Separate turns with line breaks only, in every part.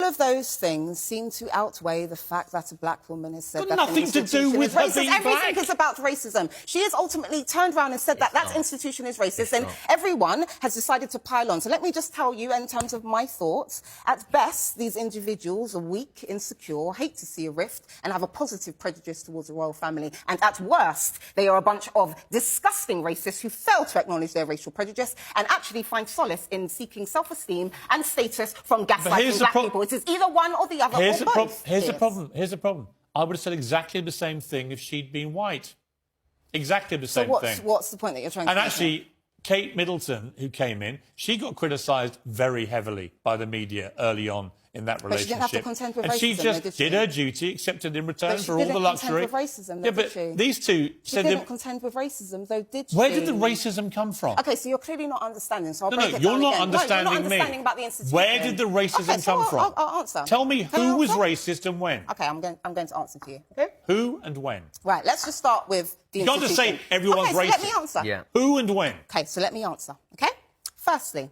of those things seem to outweigh the fact that a black woman has said that
nothing to do with her being black.
Everything is about racism. She has ultimately turned around and said that institution is racist, and everyone has decided to pile on. So let me just tell you, in terms of my thoughts, at best, these individuals are weak, insecure, hate to see a rift, and have a positive prejudice towards the royal family. And at worst, they are a bunch of disgusting racists who fail to acknowledge their racial prejudice and actually find solace in seeking self-esteem and status from gaslighting black people. It is either one or the other, or both.
Here's the problem. I would have said exactly the same thing if she'd been white. Exactly the same thing.
So what's the point that you're trying to make?
And actually, Kate Middleton, who came in, she got criticised very heavily by the media early on in that relationship.
But she didn't have to contend with racism,
and she just did her duty, accepted in return for all the luxury.
But she didn't contend with racism, though,
yeah,
did she?
but these two said...
She didn't contend with racism, though, did she?
Where did the racism come from?
OK, so you're clearly not understanding, so I'll break it down
you're not
again.
understanding
you're not
me.
understanding about the institution.
Where did the racism come from?
I'll answer.
Tell me who was racist and when.
OK, I'm going to answer to you. Okay?
Who and when?
Right, let's just start with the
institution. You can't just say everyone's racist.
Let me answer.
Yeah.
Who and when?
OK, so let me answer, OK? Firstly,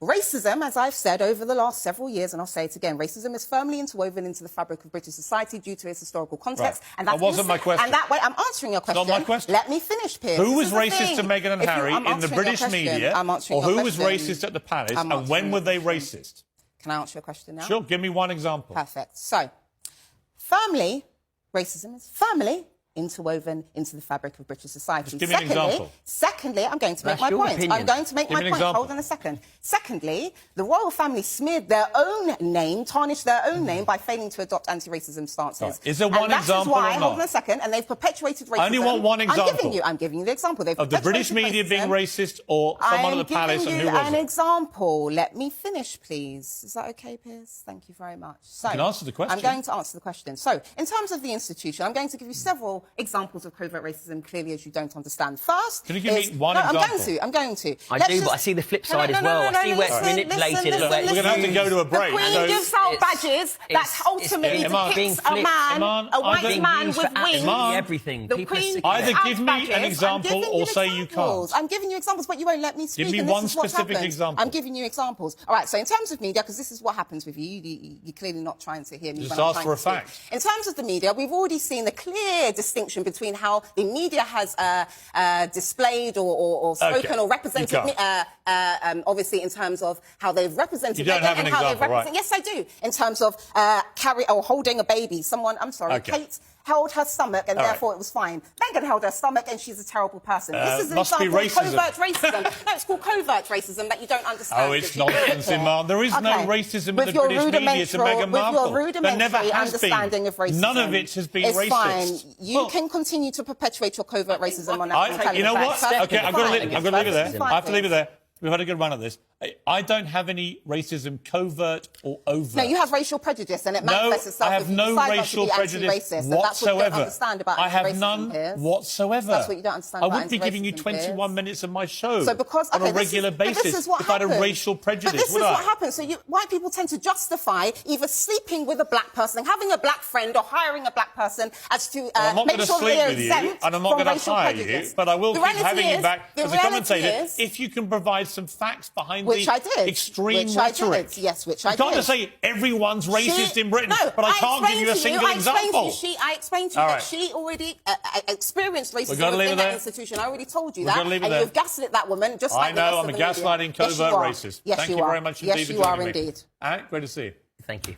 racism, as I've said over the last several years, and I'll say it again, racism is firmly interwoven into the fabric of British society due to its historical context.
Right.
And
that wasn't my question.
And that way, I'm answering your question.
Not my question.
Let me finish, Piers.
Who was racist to Meghan and Harry in the British media? Or who was racist at the palace? And when were they racist?
Can I answer your question now?
Sure, give me one example.
Perfect. So, firmly, racism is firmly interwoven into the fabric of British society.
Just give me an example.
Secondly, I'm going to make my point. I'm going to make my point. Hold on a second. Secondly, the royal family smeared their own name, tarnished their own name by failing to adopt anti-racism stances.
Right. Is there one example or not?
Hold on a second. And they've perpetuated racism.
I only want one example.
I'm giving you the example. They've
of the British media being racist or someone at the palace, and who was it?
I'm giving you an example. Let me finish, please. Is that OK, Piers? Thank you very much. So,
you can answer the question.
I'm going to answer the question. So, in terms of the institution, I'm going to give you several examples of covert racism, clearly, as you don't understand. First,
can you give me one example?
I'm going to.
I do, but I see the flip side as well. I see where it's manipulated.
We're going to have to go to a break.
The Queen gives out badges that ultimately depicts a man, a white man with wings.
Everything.
The Queen
either give me an example or say you can't.
I'm giving you examples, but you won't let me speak.
Give me one specific example.
I'm giving you examples. All right, so in terms of media, because this is what happens with you, you're clearly not trying to hear me.
Just ask for a fact.
In terms of the media, we've already seen the clear distinction between how the media has displayed or spoken or represented, obviously in terms of how they've represented.
You don't have an example, right?
Yes, I do. In terms of holding a baby. Kate held her stomach and therefore it was fine. Meghan held her stomach and she's a terrible person. This is an example of covert racism. No, it's called covert racism that you don't understand.
Oh, it's nonsense, Iman. There is no racism in the British media to Meghan Markle. There never has been. None of it has been racist.
Fine. You can continue to perpetuate your covert racism on national
You know what? OK, I've got to leave it there. I have to leave it there. We've had a good run at this. I don't have any racism, covert or overt.
No, you have racial prejudice, and it manifests itself.
I have no racial prejudice whatsoever. I have none whatsoever.
That's what you don't understand.
I wouldn't be giving you 21 minutes of my show on a regular basis
if
I had a racial prejudice.
But this is what happens. So white people tend to justify either sleeping with a black person, having a black friend, or hiring a black person as to make sure they're exempt
and I'm not going to hire you, but I will keep having you back as a commentator if you can provide some facts behind the extreme rhetoric.
Yes, which I did.
You can't just say everyone's racist in Britain, but I can't give you a single example.
I explained to you that she already experienced racism in that institution. I already told you that, and you've gaslit that woman just like the rest of the media.
I know, I'm a gaslighting covert racist. Thank you very much indeed for joining me.
Yes, you are indeed.
All right, great to see you.
Thank you.